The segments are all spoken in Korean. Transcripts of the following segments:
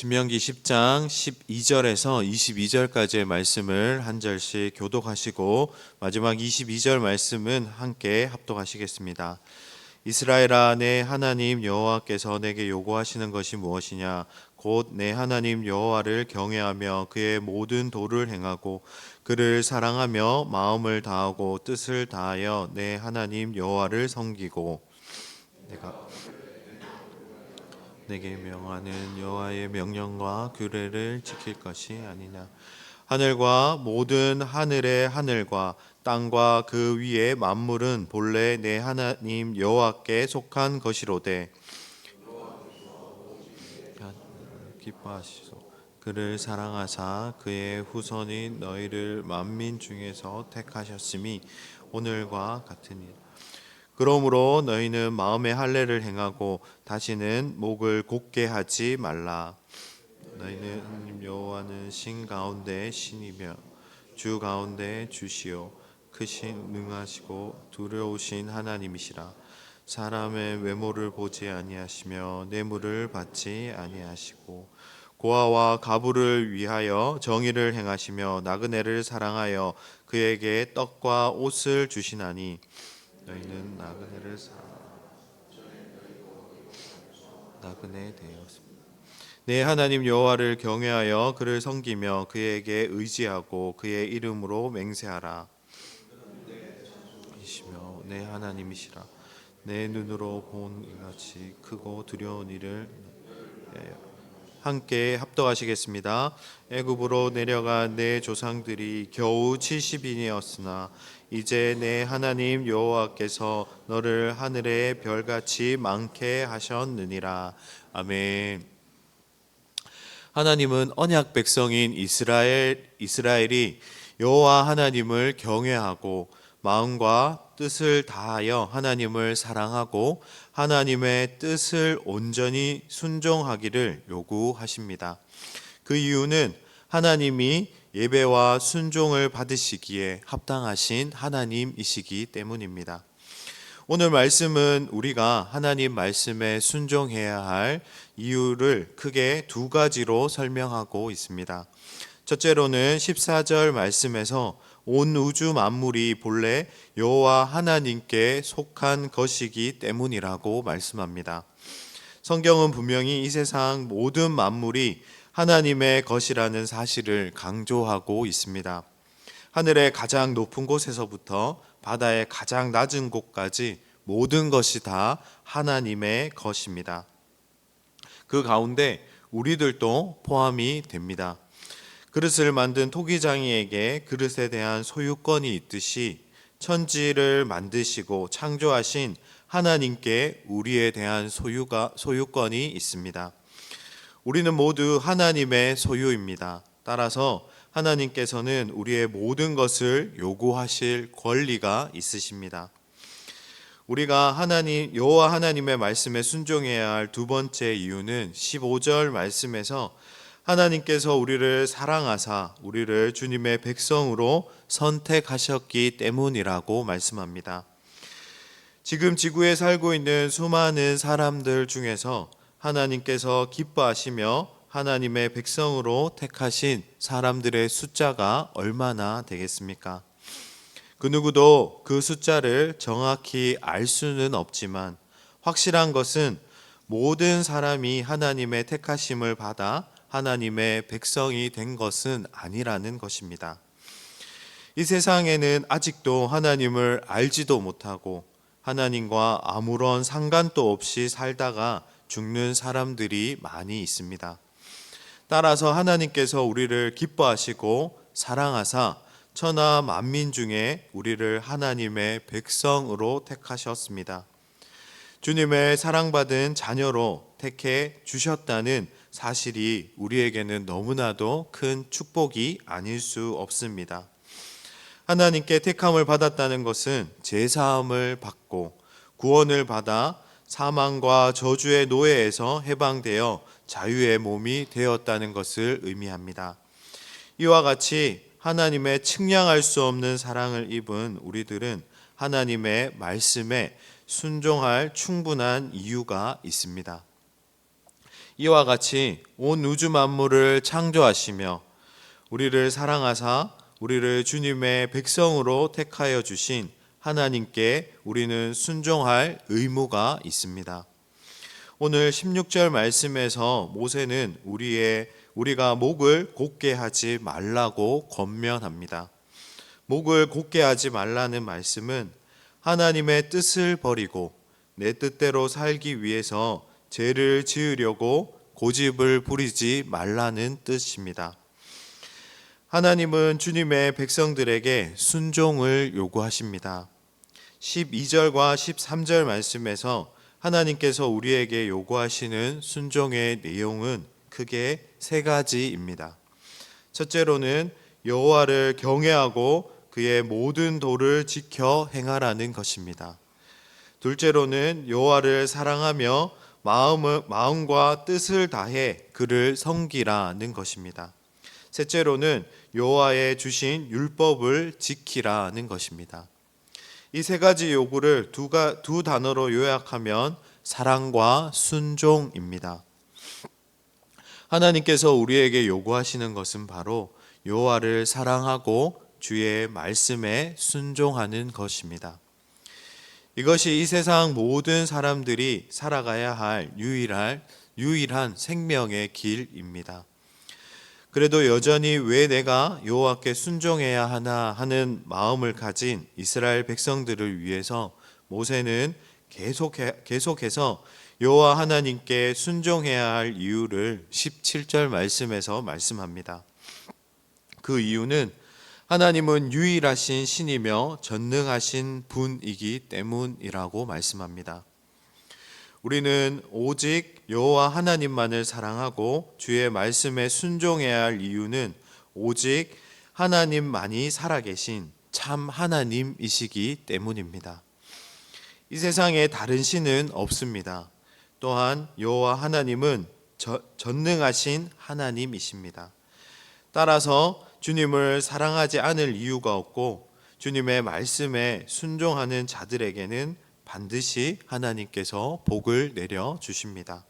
신명기 10장 12절에서 22절까지의 말씀을 한 절씩 교독하시고 마지막 22절 말씀은 함께 합독하시겠습니다. 이스라엘아, 내 하나님 여호와께서 내게 요구하시는 것이 무엇이냐? 곧 내 하나님 여호와를 경외하며 그의 모든 도를 행하고 그를 사랑하며 마음을 다하고 뜻을 다하여 내 하나님 여호와를 섬기고 내가 내게 명하는 여호와의 명령과 규례를 지킬 것이 아니냐. 하늘과 모든 하늘의 하늘과 땅과 그 위의 만물은 본래 내 하나님 여호와께 속한 것이로되 기뻐하시소. 그를 사랑하사 그의 후손인 너희를 만민 중에서 택하셨음이 오늘과 같으니라. 그러므로 너희는 마음의 할례를 행하고 다시는 목을 곧게 하지 말라. 너희는 하나님 여호와는 신 가운데 신이며 주 가운데 주시오. 크신 능하시고 두려우신 하나님이시라. 사람의 외모를 보지 아니하시며 뇌물을 받지 아니하시고 고아와 가부를 위하여 정의를 행하시며 나그네를 사랑하여 그에게 떡과 옷을 주시나니 너희는 나그네를 나그네 되었습니다. 내 하나님 여호와를 경외하여 그를 섬기며 그에게 의지하고 그의 이름으로 맹세하라. 이시며 내 하나님이시라. 내 눈으로 본 이같이 크고 두려운 일을 함께 합독하시겠습니다. 애굽으로 내려간 내 조상들이 겨우 70인이었으나 이제 내 하나님 여호와께서 너를 하늘의 별같이 많게 하셨느니라. 아멘. 하나님은 언약 백성인 이스라엘이 여호와 하나님을 경외하고 마음과 뜻을 다하여 하나님을 사랑하고 하나님의 뜻을 온전히 순종하기를 요구하십니다. 그 이유는 하나님이 예배와 순종을 받으시기에 합당하신 하나님이시기 때문입니다. 오늘 말씀은 우리가 하나님 말씀에 순종해야 할 이유를 크게 두 가지로 설명하고 있습니다. 첫째로는 14절 말씀에서 온 우주 만물이 본래 여호와 하나님께 속한 것이기 때문이라고 말씀합니다. 성경은 분명히 이 세상 모든 만물이 하나님의 것이라는 사실을 강조하고 있습니다. 하늘의 가장 높은 곳에서부터 바다의 가장 낮은 곳까지 모든 것이 다 하나님의 것입니다. 그 가운데 우리들도 포함이 됩니다. 그릇을 만든 토기장이에게 그릇에 대한 소유권이 있듯이 천지를 만드시고 창조하신 하나님께 우리에 대한 소유권이 있습니다. 우리는 모두 하나님의 소유입니다. 따라서 하나님께서는 우리의 모든 것을 요구하실 권리가 있으십니다. 우리가 여호와 하나님의 말씀에 순종해야 할 두 번째 이유는 15절 말씀에서 하나님께서 우리를 사랑하사 우리를 주님의 백성으로 선택하셨기 때문이라고 말씀합니다. 지금 지구에 살고 있는 수많은 사람들 중에서 하나님께서 기뻐하시며 하나님의 백성으로 택하신 사람들의 숫자가 얼마나 되겠습니까? 그 누구도 그 숫자를 정확히 알 수는 없지만 확실한 것은 모든 사람이 하나님의 택하심을 받아 하나님의 백성이 된 것은 아니라는 것입니다. 이 세상에는 아직도 하나님을 알지도 못하고 하나님과 아무런 상관도 없이 살다가 죽는 사람들이 많이 있습니다. 따라서 하나님께서 우리를 기뻐하시고 사랑하사 천하 만민 중에 우리를 하나님의 백성으로 택하셨습니다. 주님의 사랑받은 자녀로 택해 주셨다는 사실이 우리에게는 너무나도 큰 축복이 아닐 수 없습니다. 하나님께 택함을 받았다는 것은 제사함을 받고 구원을 받아 사망과 저주의 노예에서 해방되어 자유의 몸이 되었다는 것을 의미합니다. 이와 같이 하나님의 측량할 수 없는 사랑을 입은 우리들은 하나님의 말씀에 순종할 충분한 이유가 있습니다. 이와 같이 온 우주 만물을 창조하시며 우리를 사랑하사 우리를 주님의 백성으로 택하여 주신 하나님께 우리는 순종할 의무가 있습니다. 오늘 16절 말씀에서 모세는 우리가 목을 곧게 하지 말라고 권면합니다. 목을 곧게 하지 말라는 말씀은 하나님의 뜻을 버리고 내 뜻대로 살기 위해서 죄를 지으려고 고집을 부리지 말라는 뜻입니다. 하나님은 주님의 백성들에게 순종을 요구하십니다. 12절과 13절 말씀에서 하나님께서 우리에게 요구하시는 순종의 내용은 크게 세 가지입니다. 첫째로는 여호와를 경외하고 그의 모든 도를 지켜 행하라는 것입니다. 둘째로는 여호와를 사랑하며 마음과 뜻을 다해 그를 섬기라는 것입니다. 셋째로는 여호와의 주신 율법을 지키라는 것입니다. 이 세 가지 요구를 두 단어로 요약하면 사랑과 순종입니다. 하나님께서 우리에게 요구하시는 것은 바로 여호와를 사랑하고 주의 말씀에 순종하는 것입니다. 이것이 이 세상 모든 사람들이 살아가야 할 유일한 생명의 길입니다. 그래도 여전히 왜 내가 여호와께 순종해야 하나 하는 마음을 가진 이스라엘 백성들을 위해서 모세는 계속해서 여호와 하나님께 순종해야 할 이유를 17절 말씀에서 말씀합니다. 그 이유는 하나님은 유일하신 신이며 전능하신 분이기 때문이라고 말씀합니다. 우리는 오직 여호와 하나님만을 사랑하고 주의 말씀에 순종해야 할 이유는 오직 하나님만이 살아계신 참 하나님이시기 때문입니다. 이 세상에 다른 신은 없습니다. 또한 여호와 하나님은 전능하신 하나님이십니다. 따라서 주님을 사랑하지 않을 이유가 없고 주님의 말씀에 순종하는 자들에게는 반드시 하나님께서 복을 내려 주십니다.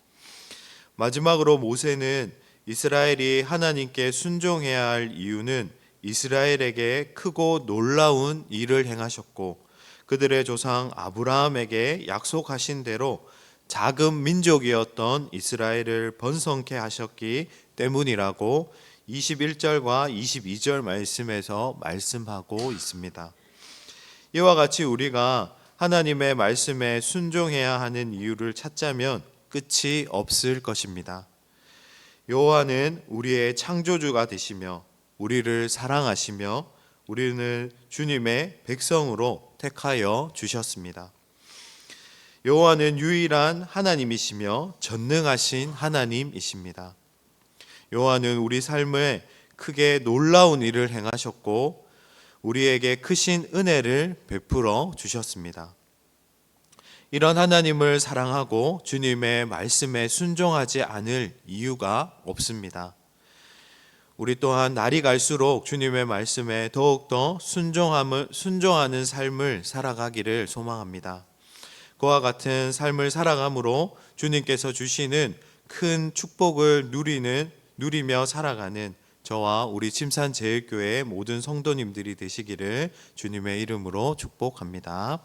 마지막으로 모세는 이스라엘이 하나님께 순종해야 할 이유는 이스라엘에게 크고 놀라운 일을 행하셨고 그들의 조상 아브라함에게 약속하신 대로 작은 민족이었던 이스라엘을 번성케 하셨기 때문이라고 21절과 22절 말씀에서 말씀하고 있습니다. 이와 같이 우리가 하나님의 말씀에 순종해야 하는 이유를 찾자면 끝이 없을 것입니다. 여호와는 우리의 창조주가 되시며 우리를 사랑하시며 우리는 주님의 백성으로 택하여 주셨습니다. 여호와는 유일한 하나님이시며 전능하신 하나님이십니다. 여호와는 우리 삶에 크게 놀라운 일을 행하셨고 우리에게 크신 은혜를 베풀어 주셨습니다. 이런 하나님을 사랑하고 주님의 말씀에 순종하지 않을 이유가 없습니다. 우리 또한 날이 갈수록 주님의 말씀에 더욱더 순종하는 삶을 살아가기를 소망합니다. 그와 같은 삶을 살아감으로 주님께서 주시는 큰 축복을 누리며 살아가는 저와 우리 침산제일교회 모든 성도님들이 되시기를 주님의 이름으로 축복합니다.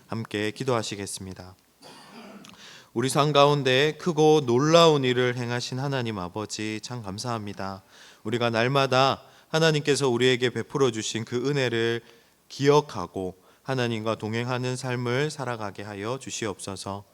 함께 기도하시겠습니다. 우리 삶 가운데 크고 놀라운 일을 행하신 하나님 아버지 참 감사합니다. 우리가 날마다 하나님께서 우리에게 베풀어 주신 그 은혜를 기억하고 하나님과 동행하는 삶을 살아가게 하여 주시옵소서.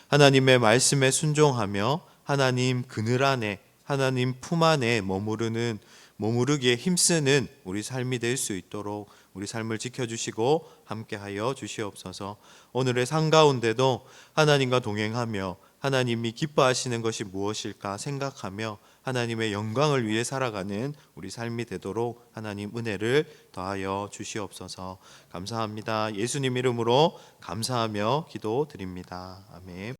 하나님의 말씀에 순종하며 하나님 그늘 안에 하나님 품 안에 머무르기에 힘쓰는 우리 삶이 될 수 있도록 우리 삶을 지켜주시고 함께하여 주시옵소서. 오늘의 삶 가운데도 하나님과 동행하며 하나님이 기뻐하시는 것이 무엇일까 생각하며 하나님의 영광을 위해 살아가는 우리 삶이 되도록 하나님 은혜를 더하여 주시옵소서. 감사합니다. 예수님 이름으로 감사하며 기도드립니다. 아멘.